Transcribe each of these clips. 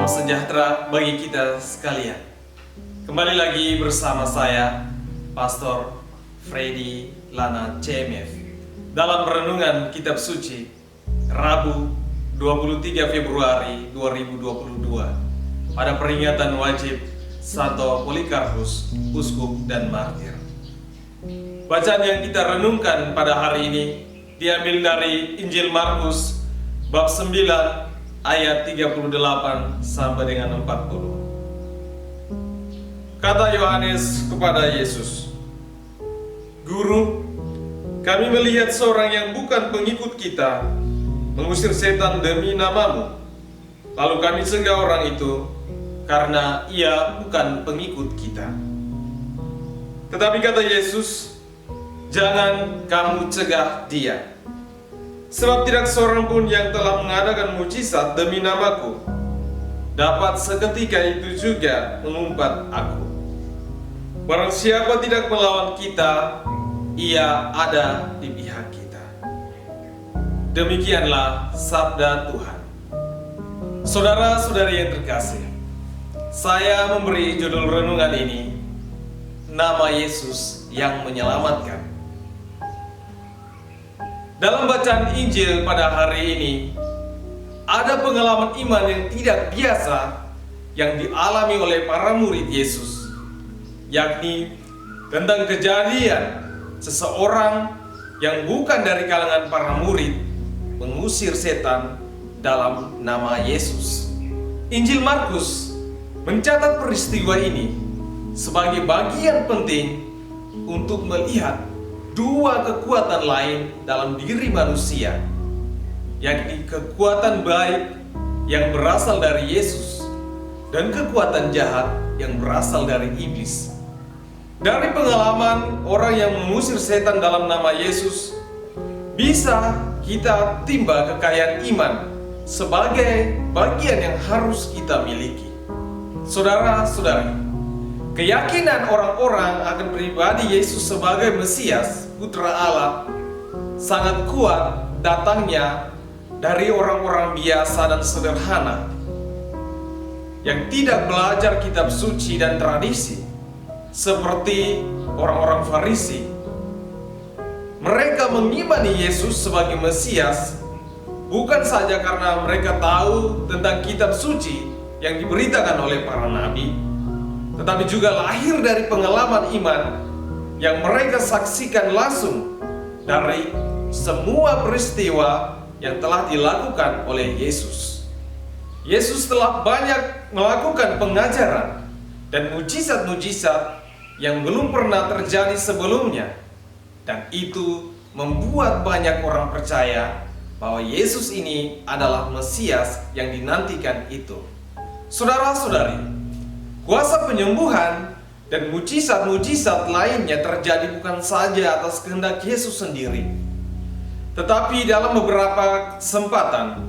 Salam sejahtera bagi kita sekalian. Kembali lagi bersama saya, Pastor Freddy Lana CMF, dalam renungan Kitab Suci Rabu 23 Februari 2022 pada peringatan wajib Santo Polikarpus, Uskup dan Martir. Bacaan yang kita renungkan pada hari ini diambil dari Injil Markus bab 9 ayat 38 sampai dengan 40. Kata Yohanes kepada Yesus, "Guru, kami melihat seorang yang bukan pengikut kita mengusir setan demi namamu. Lalu kami cegah orang itu karena ia bukan pengikut kita." Tetapi kata Yesus, "Jangan kamu cegah dia. Sebab tidak seorang pun yang telah mengadakan mujizat demi namaku dapat seketika itu juga mengumpat aku. Barang siapa tidak melawan kita, ia ada di pihak kita." Demikianlah sabda Tuhan. Saudara-saudari yang terkasih, saya memberi judul renungan ini, Nama Yesus yang Menyelamatkan. Dalam bacaan Injil pada hari ini, ada pengalaman iman yang tidak biasa yang dialami oleh para murid Yesus, yakni tentang kejadian seseorang yang bukan dari kalangan para murid mengusir setan dalam nama Yesus. Injil Markus mencatat peristiwa ini sebagai bagian penting untuk melihat dua kekuatan lain dalam diri manusia, yakni kekuatan baik yang berasal dari Yesus dan kekuatan jahat yang berasal dari iblis. Dari pengalaman orang yang mengusir setan dalam nama Yesus, bisa kita timba kekayaan iman sebagai bagian yang harus kita miliki. Saudara-saudari, keyakinan orang-orang akan pribadi Yesus sebagai Mesias, Putra Allah, sangat kuat datangnya dari orang-orang biasa dan sederhana yang tidak belajar kitab suci dan tradisi seperti orang-orang Farisi. Mereka mengimani Yesus sebagai Mesias bukan saja karena mereka tahu tentang kitab suci yang diberitakan oleh para nabi, tetapi juga lahir dari pengalaman iman yang mereka saksikan langsung dari semua peristiwa yang telah dilakukan oleh Yesus. Yesus telah banyak melakukan pengajaran dan mujizat-mujizat yang belum pernah terjadi sebelumnya, dan itu membuat banyak orang percaya bahwa Yesus ini adalah Mesias yang dinantikan itu. Saudara-saudari, kuasa penyembuhan dan mujizat-mujizat lainnya terjadi bukan saja atas kehendak Yesus sendiri, tetapi dalam beberapa kesempatan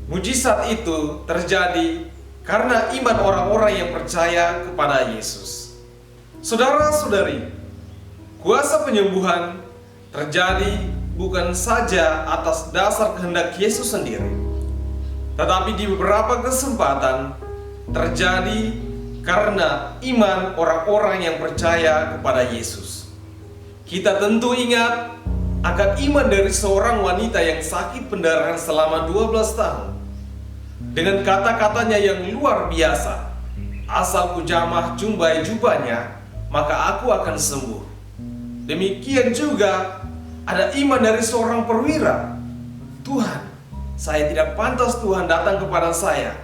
mujizat itu terjadi karena iman orang-orang yang percaya kepada Yesus. Saudara-saudari, kuasa penyembuhan terjadi bukan saja atas dasar kehendak Yesus sendiri, tetapi di beberapa kesempatan terjadi karena iman orang-orang yang percaya kepada Yesus. Kita tentu ingat akan iman dari seorang wanita yang sakit pendarahan selama 12 tahun. Dengan kata-katanya yang luar biasa, "Asal ku jamah jumbai jubahnya, maka aku akan sembuh." Demikian juga ada iman dari seorang perwira. "Tuhan, saya tidak pantas Tuhan datang kepada saya,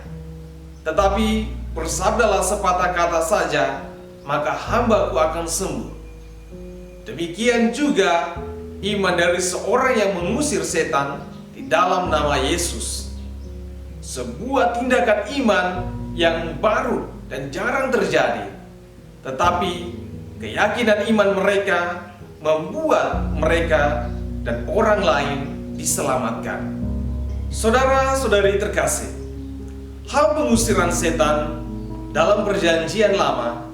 tetapi bersabdalah sepatah kata saja, maka hambaku akan sembuh." Demikian juga iman dari seorang yang mengusir setan di dalam nama Yesus. Sebuah tindakan iman yang baru dan jarang terjadi, tetapi keyakinan iman mereka membuat mereka dan orang lain diselamatkan. Saudara-saudari terkasih, hal pengusiran setan dalam perjanjian lama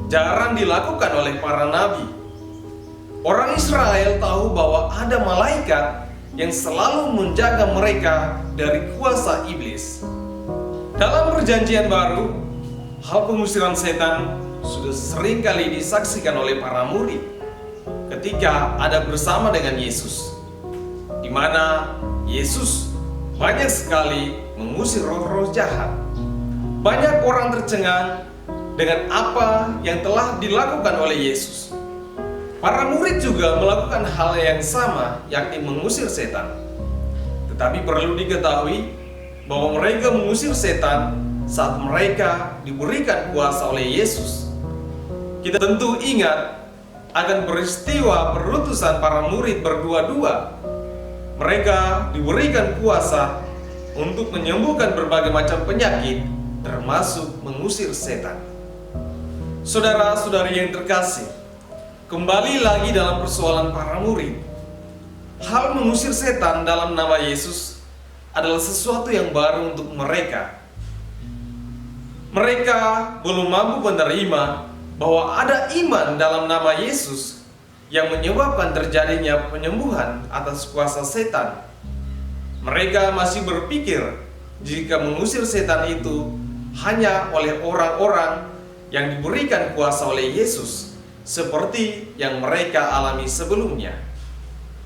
jarang dilakukan oleh para nabi. Orang Israel tahu bahwa ada malaikat yang selalu menjaga mereka dari kuasa iblis. Dalam Perjanjian Baru, hal pengusiran setan sudah sering kali disaksikan oleh para murid ketika ada bersama dengan Yesus, di mana Yesus banyak sekali mengusir roh-roh jahat. Banyak orang tercengang dengan apa yang telah dilakukan oleh Yesus. Para murid juga melakukan hal yang sama, yakni mengusir setan. Tetapi perlu diketahui bahwa mereka mengusir setan saat mereka diberikan kuasa oleh Yesus. Kita tentu ingat akan peristiwa perutusan para murid berdua-dua. Mereka diberikan kuasa untuk menyembuhkan berbagai macam penyakit, termasuk mengusir setan. Saudara-saudari yang terkasih, kembali lagi dalam persoalan para murid. Hal mengusir setan dalam nama Yesus adalah sesuatu yang baru untuk mereka. Mereka belum mampu menerima bahwa ada iman dalam nama Yesus yang menyebabkan terjadinya penyembuhan atas kuasa setan. Mereka masih berpikir jika mengusir setan itu hanya oleh orang-orang yang diberikan kuasa oleh Yesus, seperti yang mereka alami sebelumnya.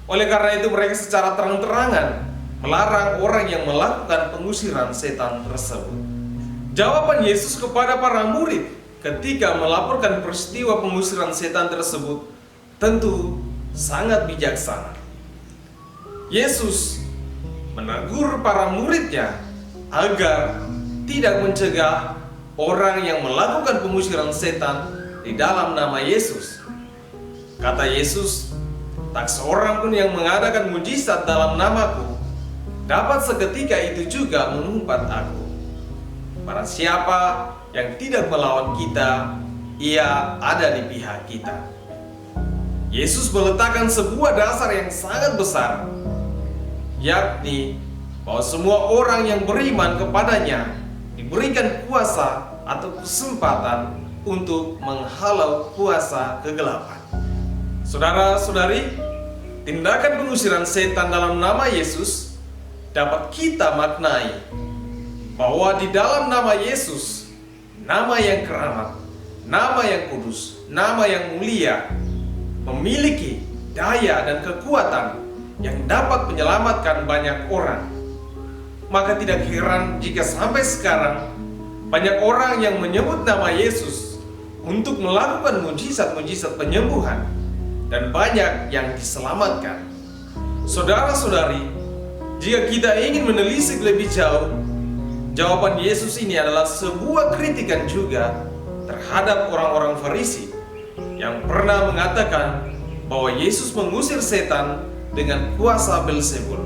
Oleh karena itu mereka secara terang-terangan melarang orang yang melakukan pengusiran setan tersebut. Jawaban Yesus kepada para murid ketika melaporkan peristiwa pengusiran setan tersebut tentu sangat bijaksana. Yesus menegur para muridnya agar tidak mencegah orang yang melakukan pengusiran setan di dalam nama Yesus. Kata Yesus, "Tak seorang pun yang mengadakan mujizat dalam namaku dapat seketika itu juga mengumpat aku. Barang siapa yang tidak melawan kita, ia ada di pihak kita." Yesus meletakkan sebuah dasar yang sangat besar, yakni bahwa semua orang yang beriman kepadanya diberikan kuasa atau kesempatan untuk menghalau kuasa kegelapan. Saudara-saudari, tindakan pengusiran setan dalam nama Yesus dapat kita maknai bahwa di dalam nama Yesus, nama yang keramat, nama yang kudus, nama yang mulia, memiliki daya dan kekuatan yang dapat menyelamatkan banyak orang. Maka tidak heran jika sampai sekarang banyak orang yang menyebut nama Yesus untuk melakukan mujizat-mujizat penyembuhan, dan banyak yang diselamatkan. Saudara-saudari, jika kita ingin menelisik lebih jauh, jawaban Yesus ini adalah sebuah kritikan juga terhadap orang-orang Farisi yang pernah mengatakan bahwa Yesus mengusir setan dengan kuasa Beelzebul.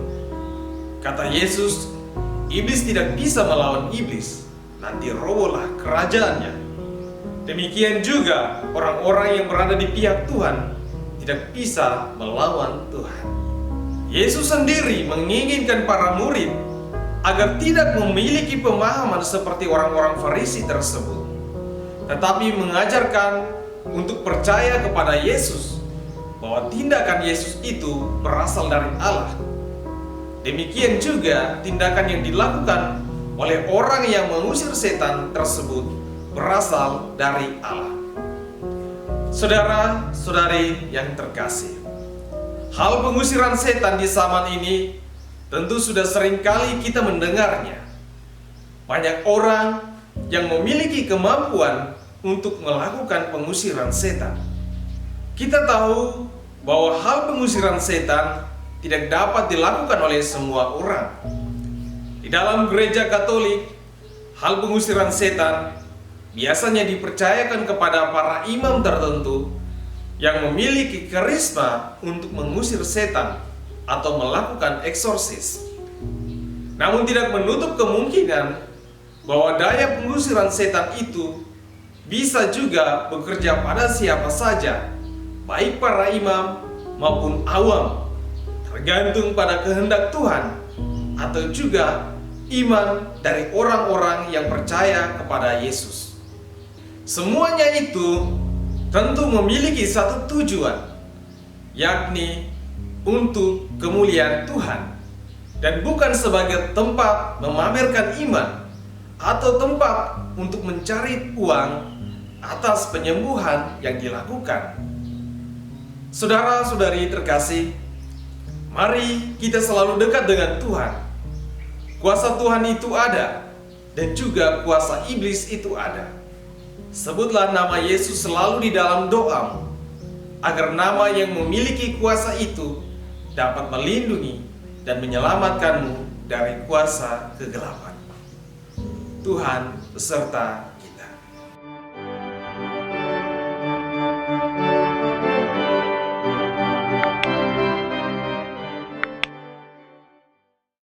Kata Yesus, iblis tidak bisa melawan iblis, nanti robohlah kerajaannya. Demikian juga orang-orang yang berada di pihak Tuhan tidak bisa melawan Tuhan. Yesus sendiri menginginkan para murid agar tidak memiliki pemahaman seperti orang-orang Farisi tersebut, tetapi mengajarkan untuk percaya kepada Yesus, bahwa tindakan Yesus itu berasal dari Allah. Demikian juga tindakan yang dilakukan oleh orang yang mengusir setan tersebut berasal dari Allah. Saudara-saudari yang terkasih, hal pengusiran setan di zaman ini tentu sudah sering kali kita mendengarnya. Banyak orang yang memiliki kemampuan untuk melakukan pengusiran setan. Kita tahu bahwa hal pengusiran setan tidak dapat dilakukan oleh semua orang. Di dalam gereja Katolik, hal pengusiran setan biasanya dipercayakan kepada para imam tertentu yang memiliki karisma untuk mengusir setan atau melakukan eksorsis. Namun tidak menutup kemungkinan bahwa daya pengusiran setan itu bisa juga bekerja pada siapa saja, baik para imam maupun awam, tergantung pada kehendak Tuhan, atau juga iman dari orang-orang yang percaya kepada Yesus. Semuanya itu tentu memiliki satu tujuan, yakni untuk kemuliaan Tuhan, dan bukan sebagai tempat memamerkan iman atau tempat untuk mencari uang atas penyembuhan yang dilakukan. Saudara-saudari terkasih, mari kita selalu dekat dengan Tuhan. Kuasa Tuhan itu ada, dan juga kuasa iblis itu ada. Sebutlah nama Yesus selalu di dalam doamu, agar nama yang memiliki kuasa itu dapat melindungi dan menyelamatkanmu dari kuasa kegelapan. Tuhan beserta